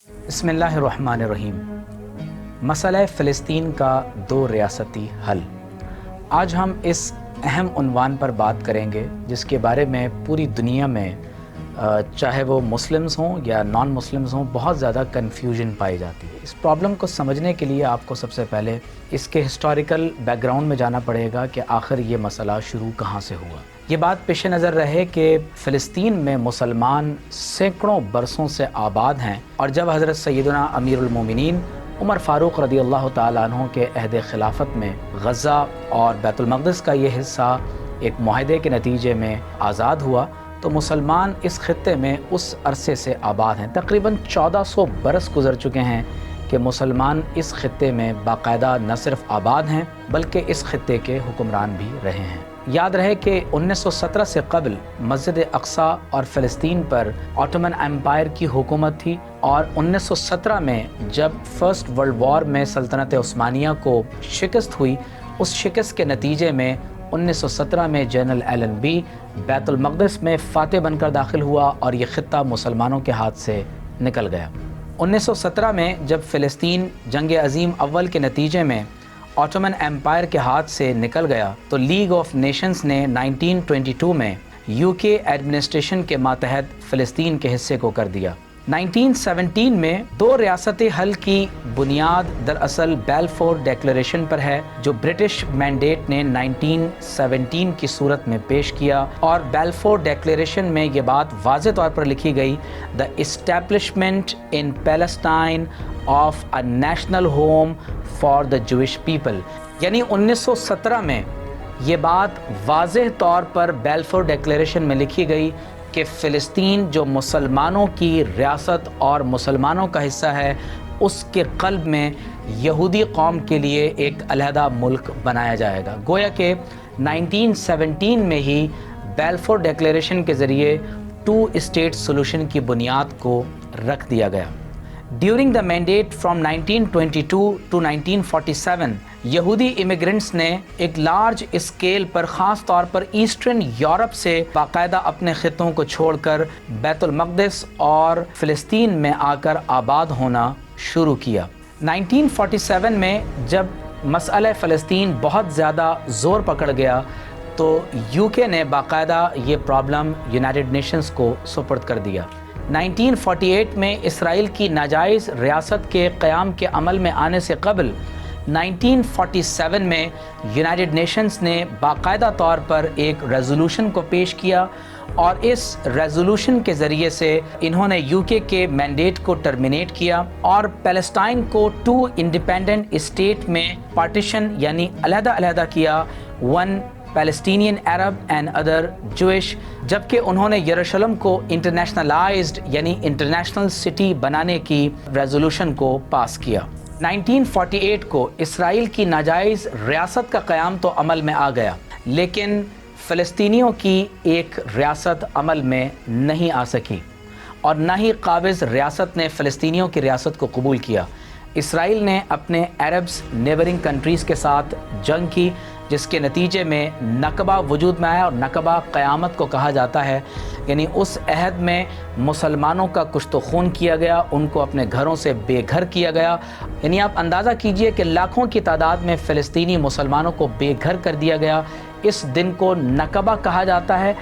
بسم اللہ الرحمن الرحیم۔ مسئلہ فلسطین کا دو ریاستی حل۔ آج ہم اس اہم عنوان پر بات کریں گے جس کے بارے میں پوری دنیا میں چاہے وہ مسلمز ہوں یا نان مسلمز ہوں بہت زیادہ کنفیوژن پائی جاتی ہے۔ اس پرابلم کو سمجھنے کے لیے آپ کو سب سے پہلے اس کے ہسٹوریکل بیک گراؤنڈ میں جانا پڑے گا کہ آخر یہ مسئلہ شروع کہاں سے ہوا۔ یہ بات پیش نظر رہے کہ فلسطین میں مسلمان سینکڑوں برسوں سے آباد ہیں، اور جب حضرت سیدنا امیر المومنین عمر فاروق رضی اللہ تعالیٰ عنہ کے عہد خلافت میں غزہ اور بیت المقدس کا یہ حصہ ایک معاہدے کے نتیجے میں آزاد ہوا تو مسلمان اس خطے میں اس عرصے سے آباد ہیں۔ تقریباً 1400 برس گزر چکے ہیں کہ مسلمان اس خطے میں باقاعدہ نہ صرف آباد ہیں بلکہ اس خطے کے حکمران بھی رہے ہیں۔ یاد رہے کہ 1917 سے قبل مسجد اقصیٰ اور فلسطین پر آٹومن امپائر کی حکومت تھی، اور 1917 میں جب فرسٹ ورلڈ وار میں سلطنت عثمانیہ کو شکست ہوئی، اس شکست کے نتیجے میں 1917 میں جنرل ایلن بی بیت المقدس میں فاتح بن کر داخل ہوا اور یہ خطہ مسلمانوں کے ہاتھ سے نکل گیا۔ 1917 میں جب فلسطین جنگ عظیم اول کے نتیجے میں آٹومن امپائر کے ہاتھ سے نکل گیا تو لیگ آف نیشنز نے 1922 میں یو کے ایڈمنسٹریشن کے ماتحت فلسطین کے حصے کو کر دیا۔ 1917 میں دو ریاستی حل کی بنیاد دراصل بیلفور ڈیکلریشن پر ہے جو برٹش مینڈیٹ نے 1917 کی صورت میں پیش کیا، اور بیلفور ڈیکلریشن میں یہ بات واضح طور پر لکھی گئی: "The establishment in Palestine of a national home for the Jewish people"۔ یعنی 1917 میں یہ بات واضح طور پر بیلفور ڈیکلریشن میں لکھی گئی کہ فلسطین جو مسلمانوں کی ریاست اور مسلمانوں کا حصہ ہے، اس کے قلب میں یہودی قوم کے لیے ایک علیحدہ ملک بنایا جائے گا۔ گویا کہ 1917 میں ہی بیلفور ڈیکلیریشن کے ذریعے 2 اسٹیٹ سولوشن کی بنیاد کو رکھ دیا گیا۔ During the mandate from 1922 to 1947 یہودی امیگرنٹس نے ایک لارج اسکیل پر خاص طور پر ایسٹرن یورپ سے باقاعدہ اپنے خطوں کو چھوڑ کر بیت المقدس اور فلسطین میں آ کر آباد ہونا شروع کیا۔ 1947 میں جب مسئلہ فلسطین بہت زیادہ زور پکڑ گیا تو یو کے نے باقاعدہ یہ پرابلم یونائٹڈ نیشنز کو سپرد کر دیا۔ 1948 میں اسرائیل کی ناجائز ریاست کے قیام کے عمل میں آنے سے قبل 1947 میں یونائٹڈ نیشنز نے باقاعدہ طور پر ایک ریزولوشن کو پیش کیا، اور اس ریزولوشن کے ذریعے سے انہوں نے یو کے مینڈیٹ کو ٹرمینیٹ کیا اور پیلسٹائن کو 2 انڈیپینڈنٹ اسٹیٹ میں پارٹیشن یعنی علیحدہ کیا، 1 Palestinian Arab and other Jewish, جبکہ انہوں نے یروشلم کو انٹرنیشنلائزڈ یعنی انٹرنیشنل سٹی بنانے کی ریزولوشن کو پاس کیا۔ 1948 کو اسرائیل کی ناجائز ریاست کا قیام تو عمل میں آ گیا، لیکن فلسطینیوں کی ایک ریاست عمل میں نہیں آ سکی، اور نہ ہی قابض ریاست نے فلسطینیوں کی ریاست کو قبول کیا۔ اسرائیل نے اپنے عربز نیبرنگ کنٹریز کے ساتھ جنگ کی، جس کے نتیجے میں نکبہ وجود میں آیا، اور نکبہ قیامت کو کہا جاتا ہے، یعنی اس عہد میں مسلمانوں کا کشت و خون کیا گیا، ان کو اپنے گھروں سے بے گھر کیا گیا۔ یعنی آپ اندازہ کیجئے کہ لاکھوں کی تعداد میں فلسطینی مسلمانوں کو بے گھر کر دیا گیا۔ اس دن کو نکبہ کہا جاتا ہے،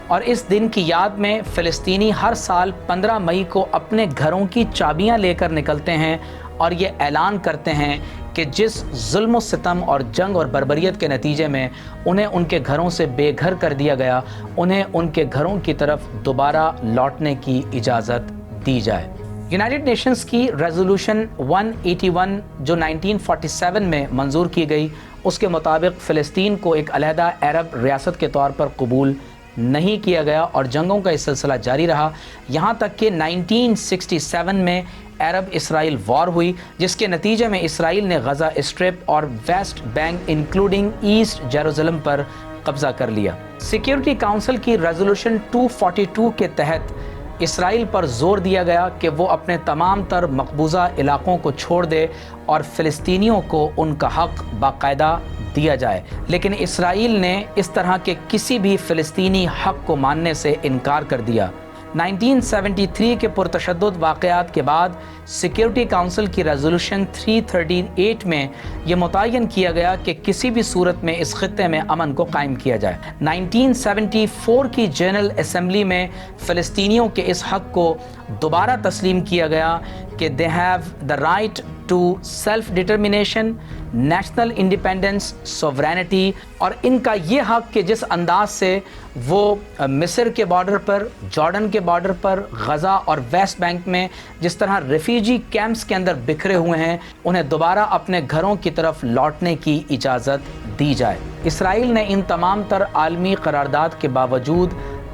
اور اس دن کی یاد میں فلسطینی ہر سال 15 مئی کو اپنے گھروں کی چابیاں لے کر نکلتے ہیں اور یہ اعلان کرتے ہیں کہ جس ظلم و ستم اور جنگ اور بربریت کے نتیجے میں انہیں ان کے گھروں سے بے گھر کر دیا گیا، انہیں ان کے گھروں کی طرف دوبارہ لوٹنے کی اجازت دی جائے۔ یونائٹڈ نیشنز کی ریزولوشن 181 جو 1947 میں منظور کی گئی، اس کے مطابق فلسطین کو ایک علیحدہ عرب ریاست کے طور پر قبول نہیں کیا گیا، اور جنگوں کا یہ سلسلہ جاری رہا یہاں تک کہ 1967 میں عرب اسرائیل وار ہوئی، جس کے نتیجے میں اسرائیل نے غزہ اسٹرپ اور ویسٹ بینک انکلوڈنگ ایسٹ جیروزلم پر قبضہ کر لیا۔ سیکیورٹی کونسل کی ریزولوشن 242 کے تحت اسرائیل پر زور دیا گیا کہ وہ اپنے تمام تر مقبوضہ علاقوں کو چھوڑ دے اور فلسطینیوں کو ان کا حق باقاعدہ دیا جائے، لیکن اسرائیل نے اس طرح کے کسی بھی فلسطینی حق کو ماننے سے انکار کر دیا۔ 1973 کے پرتشدد واقعات کے بعد سیکیورٹی کونسل کی ریزولوشن 338 میں یہ متعین کیا گیا کہ کسی بھی صورت میں اس خطے میں امن کو قائم کیا جائے۔ 1974 کی جنرل اسمبلی میں فلسطینیوں کے اس حق کو دوبارہ تسلیم کیا گیا کہ they have the right to self determination, national independence, sovereignty, اور ان کا یہ حق کہ جس انداز سے وہ مصر کے بارڈر پر، جارڈن کے بارڈر پر، غزہ اور ویسٹ بینک میں جس طرح ریفیوجی کیمپس کے اندر بکھرے ہوئے ہیں، انہیں دوبارہ اپنے گھروں کی طرف لوٹنے کی اجازت دی جائے۔ اسرائیل نے ان تمام تر عالمی قرارداد کے باوجود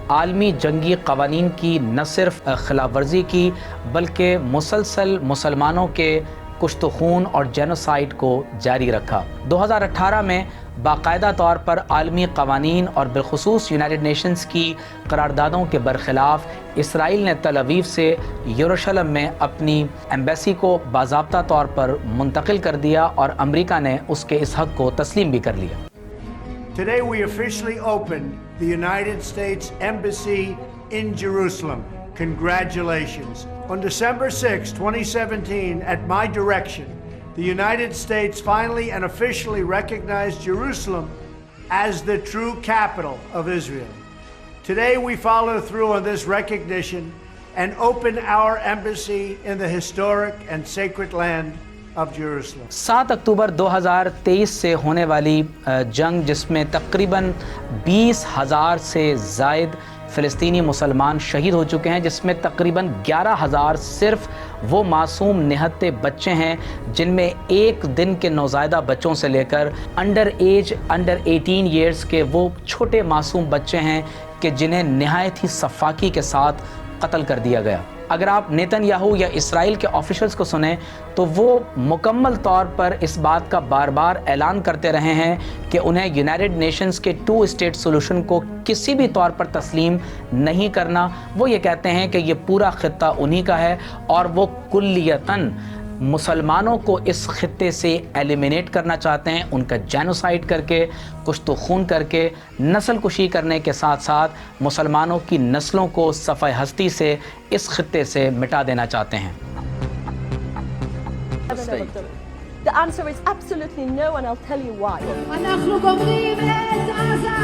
عالمی جنگی قوانین کی نہ صرف خلاف ورزی کی بلکہ مسلسل مسلمانوں کے کشت و خون اور جینوسائیڈ کو جاری رکھا۔ 2018 میں باقاعدہ طور پر عالمی قوانین اور بالخصوص یونائٹڈ نیشنز کی قراردادوں کے برخلاف اسرائیل نے تل اویو سے یروشلم میں اپنی ایمبیسی کو باضابطہ طور پر منتقل کر دیا اور امریکہ نے اس کے اس حق کو تسلیم بھی کر لیا۔ Today we officially opened the United States Embassy in Jerusalem. Congratulations. On December 6, 2017, at my direction, the United States finally and officially recognized Jerusalem as the true capital of Israel. Today we follow through on this recognition and open our embassy in the historic and sacred land of Jerusalem. 7 اکتوبر 2023 سے ہونے والی جنگ، جس میں تقریباً 20,000 سے زائد فلسطینی مسلمان شہید ہو چکے ہیں، جس میں تقریباً 11,000 صرف وہ معصوم نہتے بچے ہیں جن میں ایک دن کے نوزائیدہ بچوں سے لے کر انڈر 18 ایئرز کے وہ چھوٹے معصوم بچے ہیں کہ جنہیں نہایت ہی سفاکی کے ساتھ قتل کر دیا گیا۔ اگر آپ نیتن یاہو یا اسرائیل کے آفیشلز کو سنیں تو وہ مکمل طور پر اس بات کا بار بار اعلان کرتے رہے ہیں کہ انہیں یونائٹڈ نیشنز کے 2 اسٹیٹ سولوشن کو کسی بھی طور پر تسلیم نہیں کرنا۔ وہ یہ کہتے ہیں کہ یہ پورا خطہ انہی کا ہے اور وہ کلیتاً مسلمانوں کو اس خطے سے ایلیمینیٹ کرنا چاہتے ہیں، ان کا جینوسائیڈ کر کے، کشت و خون کر کے، نسل کشی کرنے کے ساتھ ساتھ مسلمانوں کی نسلوں کو صفحہ ہستی سے اس خطے سے مٹا دینا چاہتے ہیں۔ The answer is absolutely no, and I'll tell you why. אנחנו גומרים את עזה!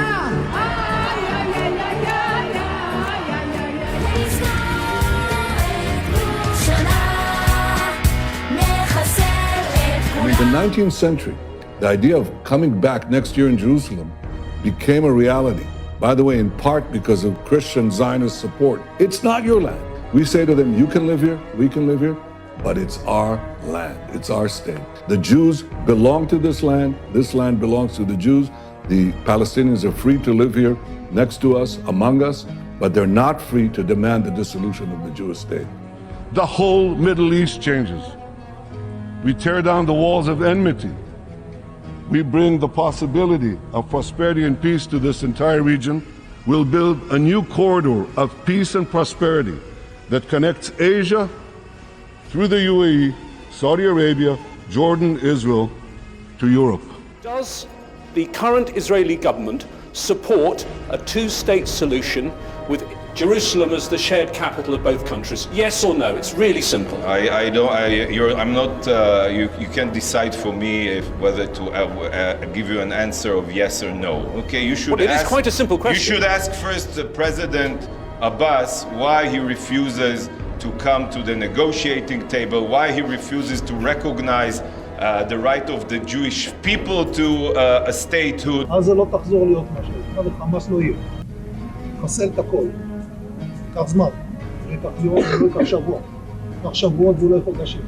In the 19th century, the idea of coming back next year in Jerusalem became a reality. By the way, in part because of Christian Zionist support. It's not your land. We say to them, you can live here, we can live here, but it's our land, it's our state. The Jews belong to this land belongs to the Jews. The Palestinians are free to live here next to us, among us, but they're not free to demand the dissolution of the Jewish state. The whole Middle East changes. We tear down the walls of enmity. We bring the possibility of prosperity and peace to this entire region. We'll build a new corridor of peace and prosperity that connects Asia through the UAE, Saudi Arabia, Jordan, Israel to Europe. Does the current Israeli government support a two-state solution with Jerusalem as the shared capital of both countries? Yes or no? It's really simple. I'm not. You can't decide for me whether to give you an answer of yes or no. Okay, you should. Well, it is quite a simple question. You should ask first President Abbas why he refuses to come to the negotiating table, why he refuses to recognize the right of the Jewish people to a statehood. עזה לא תחזור להיות משהו, חמאס לא יהיה. חסל את הכל. ייקח זמן, ייקח יום, לא ייקח שבוע. ייקח שבועות ולא יכול חודשים.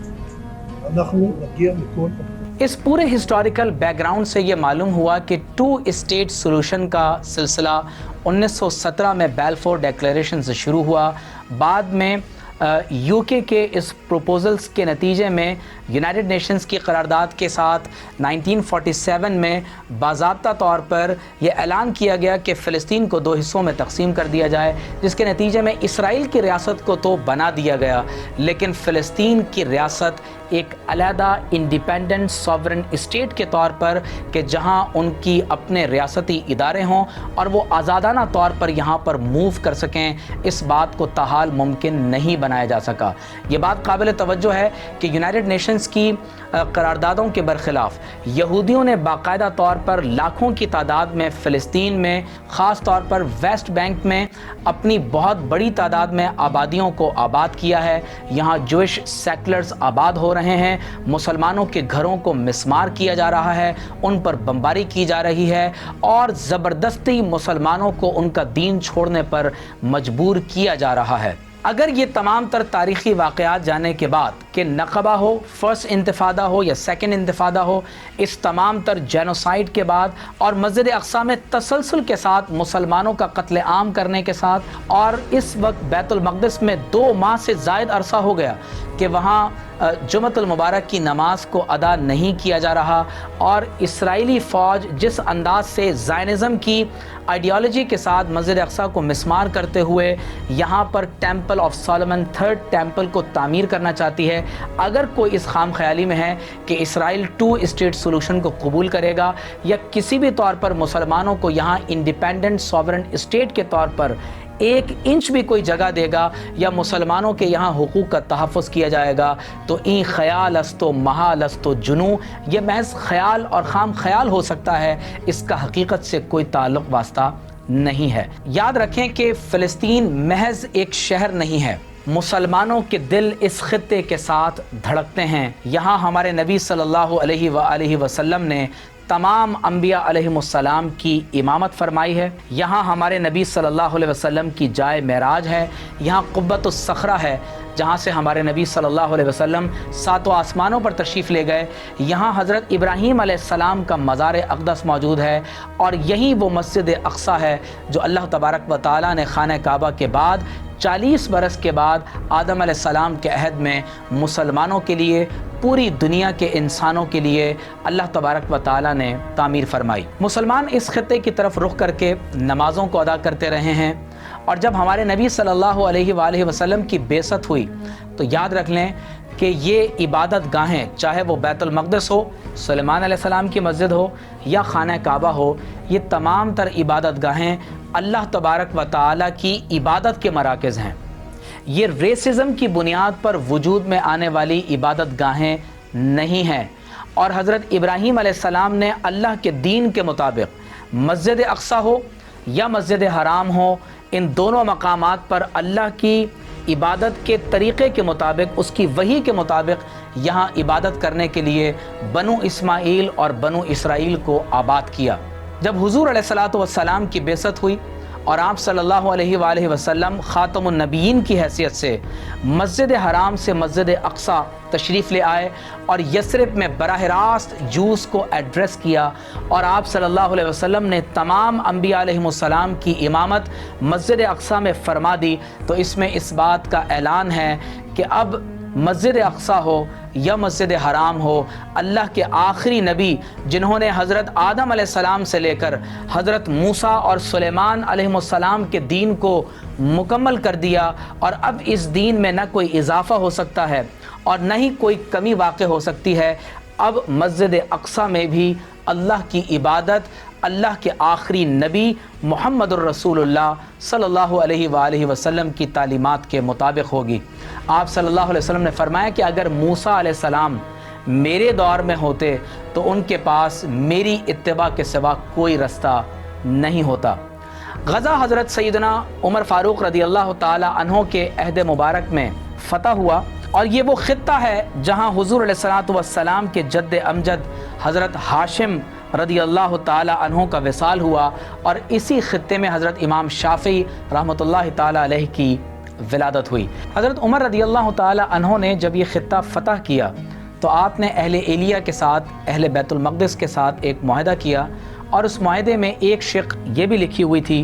אנחנו נגיע מכל... اس پورے historical back ground سے یہ معلوم ہوا کہ 2 state solution کا سلسلہ 1917 میں بیلفور declaration سے شروع ہوا، بعد میں یو کے اس پروپوزلز کے نتیجے میں یونائٹڈ نیشنز کی قرارداد کے ساتھ 1947 میں باضابطہ طور پر یہ اعلان کیا گیا کہ فلسطین کو 2 حصوں میں تقسیم کر دیا جائے، جس کے نتیجے میں اسرائیل کی ریاست کو تو بنا دیا گیا، لیکن فلسطین کی ریاست ایک علیحدہ انڈیپینڈنٹ سوورن اسٹیٹ کے طور پر کہ جہاں ان کی اپنے ریاستی ادارے ہوں اور وہ آزادانہ طور پر یہاں پر موو کر سکیں، اس بات کو تاحال ممکن نہیں بنایا جا سکا۔ یہ بات قابل توجہ ہے کہ یونائٹڈ نیشنز کی قراردادوں کے برخلاف یہودیوں نے باقاعدہ طور پر لاکھوں کی تعداد میں فلسطین میں، خاص طور پر ویسٹ بینک میں اپنی بہت بڑی تعداد میں آبادیوں کو آباد کیا ہے۔ یہاں جوئش سیکولرز آباد ہو رہے ہیں، مسلمانوں کے گھروں کو مسمار کیا جا رہا ہے، ان پر بمباری کی جا رہی ہے اور زبردستی مسلمانوں کو ان کا دین چھوڑنے پر مجبور کیا جا رہا ہے۔ اگر یہ تمام تر تاریخی واقعات جانے کے بعد کہ نقبہ ہو، فرسٹ انتفاضہ ہو یا سیکنڈ انتفاضہ ہو، اس تمام تر جینوسائیڈ کے بعد اور مسجد اقصیٰ میں تسلسل کے ساتھ مسلمانوں کا قتل عام کرنے کے ساتھ، اور اس وقت بیت المقدس میں 2 ماہ سے زائد عرصہ ہو گیا کہ وہاں جمعۃ المبارک کی نماز کو ادا نہیں کیا جا رہا، اور اسرائیلی فوج جس انداز سے زائنزم کی آئیڈیالوجی کے ساتھ مسجد اقصیٰ کو مسمار کرتے ہوئے یہاں پر temple of Solomon 3rd temple کو تعمیر کرنا چاہتی ہے، اگر کوئی اس خام خیالی میں ہے کہ اسرائیل 2 اسٹیٹ سولوشن کو قبول کرے گا یا کسی بھی طور پر مسلمانوں کو یہاں انڈیپینڈنٹ سوورن اسٹیٹ کے طور پر 1 انچ بھی کوئی جگہ دے گا یا مسلمانوں کے یہاں حقوق کا تحفظ کیا جائے گا، تو این خیال است و محال است و جنو، یہ محض خیال اور خام خیال ہو سکتا ہے، اس کا حقیقت سے کوئی تعلق واسطہ نہیں ہے۔ یاد رکھیں کہ فلسطین محض ایک شہر نہیں ہے، مسلمانوں کے دل اس خطے کے ساتھ دھڑکتے ہیں۔ یہاں ہمارے نبی صلی اللہ علیہ وآلہ وسلم نے تمام انبیاء علیہم السلام کی امامت فرمائی ہے، یہاں ہمارے نبی صلی اللہ علیہ وسلم کی جائے معراج ہے، یہاں قبۃ الصخرہ ہے جہاں سے ہمارے نبی صلی اللہ علیہ وسلم 7 آسمانوں پر تشریف لے گئے، یہاں حضرت ابراہیم علیہ السلام کا مزار اقدس موجود ہے، اور یہی وہ مسجد اقصیٰ ہے جو اللہ تبارک و تعالیٰ نے خانہ کعبہ کے بعد 40 برس کے بعد آدم علیہ السلام کے عہد میں مسلمانوں کے لیے، پوری دنیا کے انسانوں کے لیے اللہ تبارک و تعالیٰ نے تعمیر فرمائی۔ مسلمان اس خطے کی طرف رخ کر کے نمازوں کو ادا کرتے رہے ہیں، اور جب ہمارے نبی صلی اللہ علیہ وآلہ وسلم کی بعثت ہوئی تو یاد رکھ لیں کہ یہ عبادت گاہیں، چاہے وہ بیت المقدس ہو، سلیمان علیہ السلام کی مسجد ہو یا خانہ کعبہ ہو، یہ تمام تر عبادت گاہیں اللہ تبارک و تعالیٰ کی عبادت کے مراکز ہیں۔ یہ ریسزم کی بنیاد پر وجود میں آنے والی عبادت گاہیں نہیں ہیں، اور حضرت ابراہیم علیہ السلام نے اللہ کے دین کے مطابق مسجد اقصیٰ ہو یا مسجد حرام ہو، ان دونوں مقامات پر اللہ کی عبادت کے طریقے کے مطابق، اس کی وحی کے مطابق یہاں عبادت کرنے کے لیے بنو اسماعیل اور بنو اسرائیل کو آباد کیا۔ جب حضور علیہ السلام کی بعثت ہوئی اور آپ صلی اللہ علیہ وآلہ وسلم خاتم النبیین کی حیثیت سے مسجد حرام سے مسجد اقصیٰ تشریف لے آئے اور یثرب میں براہ راست جوس کو ایڈریس کیا، اور آپ صلی اللہ علیہ وسلم نے تمام انبیاء علیہم السلام کی امامت مسجد اقصیٰ میں فرما دی، تو اس میں اس بات کا اعلان ہے کہ اب مسجد اقصیٰ ہو یا مسجد حرام ہو، اللہ کے آخری نبی جنہوں نے حضرت آدم علیہ السلام سے لے کر حضرت موسیٰ اور سلیمان علیہ السلام کے دین کو مکمل کر دیا، اور اب اس دین میں نہ کوئی اضافہ ہو سکتا ہے اور نہ ہی کوئی کمی واقع ہو سکتی ہے۔ اب مسجد اقصیٰ میں بھی اللہ کی عبادت اللہ کے آخری نبی محمد الرسول اللہ صلی اللہ علیہ وآلہ وسلم کی تعلیمات کے مطابق ہوگی۔ آپ صلی اللہ علیہ وسلم نے فرمایا کہ اگر موسیٰ علیہ السلام میرے دور میں ہوتے تو ان کے پاس میری اتباع کے سوا کوئی رستہ نہیں ہوتا۔ غزہ حضرت سیدنا عمر فاروق رضی اللہ تعالی عنہ کے عہد مبارک میں فتح ہوا، اور یہ وہ خطہ ہے جہاں حضور علیہ السلام کے جد امجد حضرت ہاشم رضی اللہ تعالی عنہ کا وصال ہوا، اور اسی خطے میں حضرت امام شافعی رحمۃ اللہ تعالی علیہ کی ولادت ہوئی۔ حضرت عمر رضی اللہ تعالی عنہ نے جب یہ خطہ فتح کیا تو آپ نے اہل ایلیہ کے ساتھ، اہل بیت المقدس کے ساتھ ایک معاہدہ کیا، اور اس معاہدے میں ایک شق یہ بھی لکھی ہوئی تھی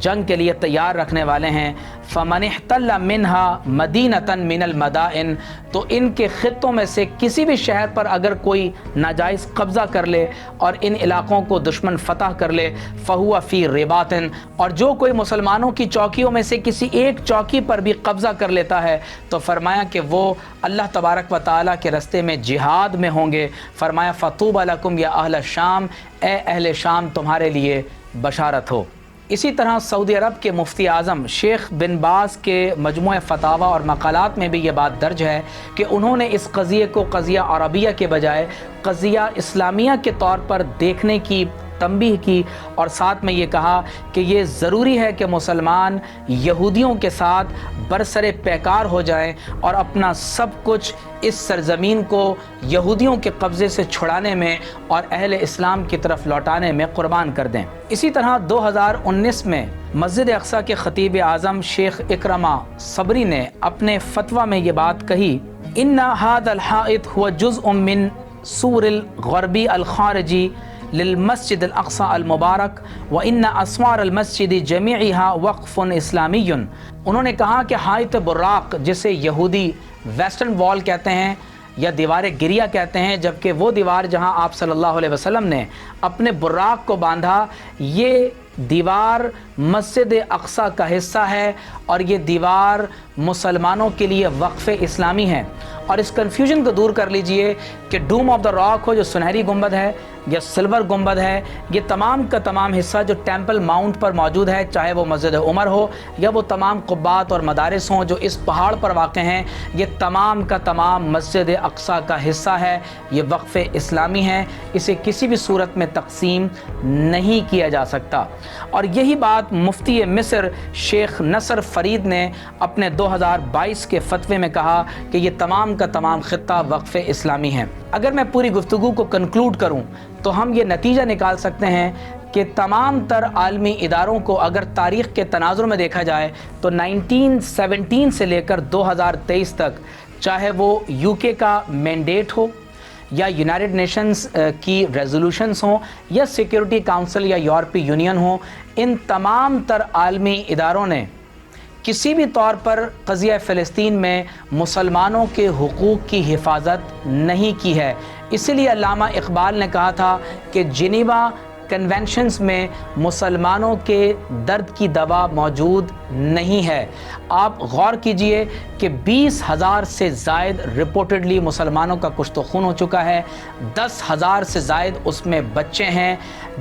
جنگ کے لیے تیار رکھنے والے ہیں. فمن احتل منها مدینۃ من المدائن، تو ان کے خطوں میں سے کسی بھی شہر پر اگر کوئی ناجائز قبضہ کر لے اور ان علاقوں کو دشمن فتح کر لے، فہو فی رباط، اور جو کوئی مسلمانوں کی چوکیوں میں سے کسی ایک چوکی پر بھی قبضہ کر لیتا ہے تو فرمایا کہ وہ اللہ تبارک و تعالیٰ کے راستے میں جہاد میں ہوں گے. فرمایا فطوبی لکم یا اہل الشام، اے اہل شام تمہارے لیے بشارت ہو. اسی طرح سعودی عرب کے مفتی اعظم شیخ بن باز کے مجموعہ فتاوی اور مقالات میں بھی یہ بات درج ہے کہ انہوں نے اس قضیے کو قضیہ عربیہ کے بجائے قضیہ اسلامیہ کے طور پر دیکھنے کی تنبیہ کی، اور ساتھ میں یہ کہا کہ یہ ضروری ہے کہ مسلمان یہودیوں کے ساتھ برسر پیکار ہو جائیں اور اپنا سب کچھ اس سرزمین کو یہودیوں کے قبضے سے چھڑانے میں اور اہل اسلام کی طرف لوٹانے میں قربان کر دیں. اسی طرح 2019 میں مسجد اقصی کے خطیب اعظم شیخ اکرمہ صبری نے اپنے فتویٰ میں یہ بات کہی، ان ھذا الحائط هو جزء من سور الغربی الخارجی للمسجد الاقصی المبارک وان اسوار المسجد جميعها وقف اسلامی. انہوں نے کہا کہ حائط براق، جسے یہودی ویسٹرن وال کہتے ہیں یا دیوار گریہ کہتے ہیں، جبکہ وہ دیوار جہاں آپ صلی اللہ علیہ وسلم نے اپنے براق کو باندھا، یہ دیوار مسجد اقصی کا حصہ ہے اور یہ دیوار مسلمانوں کے لیے وقف اسلامی ہے. اور اس کنفیوژن کو دور کر لیجئے کہ ڈوم آف دا راک ہو جو سنہری گنبد ہے یا سلور گنبد ہے، یہ تمام کا تمام حصہ جو ٹیمپل ماؤنٹ پر موجود ہے، چاہے وہ مسجد عمر ہو یا وہ تمام قبات اور مدارس ہوں جو اس پہاڑ پر واقع ہیں، یہ تمام کا تمام مسجد اقصی کا حصہ ہے. یہ وقف اسلامی ہے، اسے کسی بھی صورت میں تقسیم نہیں کیا جا سکتا. اور یہی بات مفتی مصر شیخ نصر فرید نے اپنے 2022 کے فتوے میں کہا کہ یہ تمام کا تمام خطہ وقف اسلامی ہے. اگر میں پوری گفتگو کو کنکلوڈ کروں تو ہم یہ نتیجہ نکال سکتے ہیں کہ تمام تر عالمی اداروں کو اگر تاریخ کے تناظر میں دیکھا جائے تو 1917 سے لے کر 2023 تک، چاہے وہ یو کے کا مینڈیٹ ہو یا یونائٹڈ نیشنز کی ریزولوشنز ہوں یا سیکیورٹی کاؤنسل یا یورپی یونین ہوں، ان تمام تر عالمی اداروں نے کسی بھی طور پر قضیہ فلسطین میں مسلمانوں کے حقوق کی حفاظت نہیں کی ہے. اسی لیے علامہ اقبال نے کہا تھا کہ جنیوا کنونشنز میں مسلمانوں کے درد کی دوا موجود نہیں ہے. آپ غور کیجئے کہ 20,000 سے زائد رپورٹڈلی مسلمانوں کا کشت و خون ہو چکا ہے، 10,000 سے زائد اس میں بچے ہیں،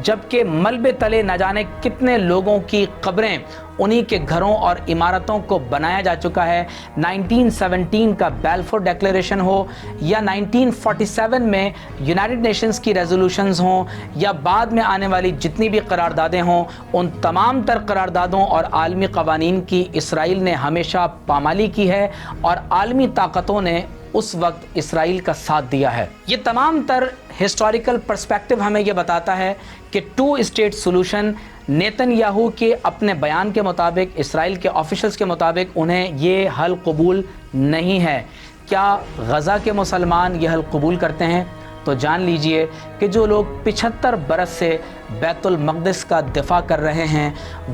جبکہ ملبے تلے نہ جانے کتنے لوگوں کی قبریں انہی کے گھروں اور عمارتوں کو بنایا جا چکا ہے. 1917 کا بیلفور ڈیکلیریشن ہو یا 1947 میں یونائٹڈ نیشنز کی ریزولوشنز ہوں یا بعد میں آنے والی جتنی بھی قراردادیں ہوں، ان تمام تر قراردادوں اور عالمی قوانین کی اسرائیل نے ہمیشہ پامالی کی ہے اور عالمی طاقتوں نے اس وقت اسرائیل کا ساتھ دیا ہے. یہ تمام تر ہسٹوریکل پرسپیکٹو ہمیں یہ بتاتا ہے کہ 2 اسٹیٹ سولوشن نیتن یاہو کے اپنے بیان کے مطابق، اسرائیل کے آفیشلز کے مطابق، انہیں یہ حل قبول نہیں ہے. کیا غزہ کے مسلمان یہ حل قبول کرتے ہیں؟ تو جان لیجئے کہ جو لوگ 75 برس سے بیت المقدس کا دفاع کر رہے ہیں،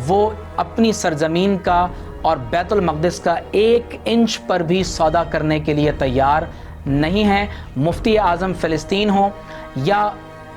وہ اپنی سرزمین کا اور بیت المقدس کا 1 انچ پر بھی سودا کرنے کے لیے تیار نہیں ہیں. مفتی اعظم فلسطین ہوں یا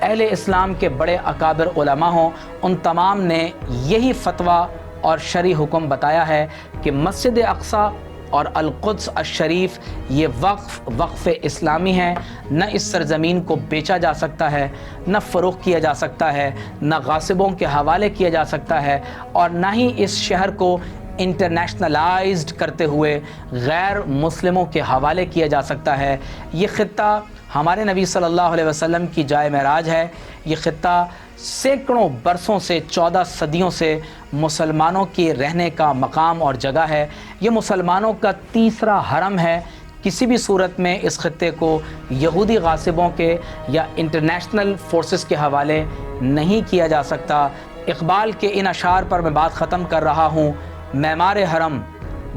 اہل اسلام کے بڑے اکابر علماء ہوں، ان تمام نے یہی فتویٰ اور شرعی حکم بتایا ہے کہ مسجد اقصی اور القدس الشریف یہ وقف اسلامی ہے. نہ اس سرزمین کو بیچا جا سکتا ہے، نہ فروخت کیا جا سکتا ہے، نہ غاصبوں کے حوالے کیا جا سکتا ہے، اور نہ ہی اس شہر کو انٹرنیشنلائزڈ کرتے ہوئے غیر مسلموں کے حوالے کیا جا سکتا ہے. یہ خطہ ہمارے نبی صلی اللہ علیہ وسلم کی جائے معراج ہے. یہ خطہ سینکڑوں برسوں سے، 14 صدیوں سے مسلمانوں کے رہنے کا مقام اور جگہ ہے. یہ مسلمانوں کا تیسرا حرم ہے. کسی بھی صورت میں اس خطے کو یہودی غاصبوں کے یا انٹرنیشنل فورسز کے حوالے نہیں کیا جا سکتا. اقبال کے ان اشعار پر میں بات ختم کر رہا ہوں. معمار حرم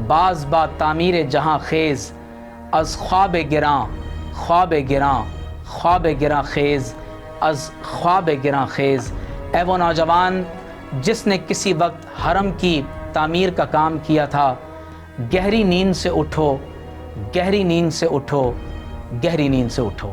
باز با تعمیر جہاں خیز، از خواب گراں خواب گراں خواب گراں خیز، از خواب گراں خیز. اے وہ نوجوان جس نے کسی وقت حرم کی تعمیر کا کام کیا تھا، گہری نیند سے اٹھو، گہری نیند سے اٹھو، گہری نیند سے اٹھو۔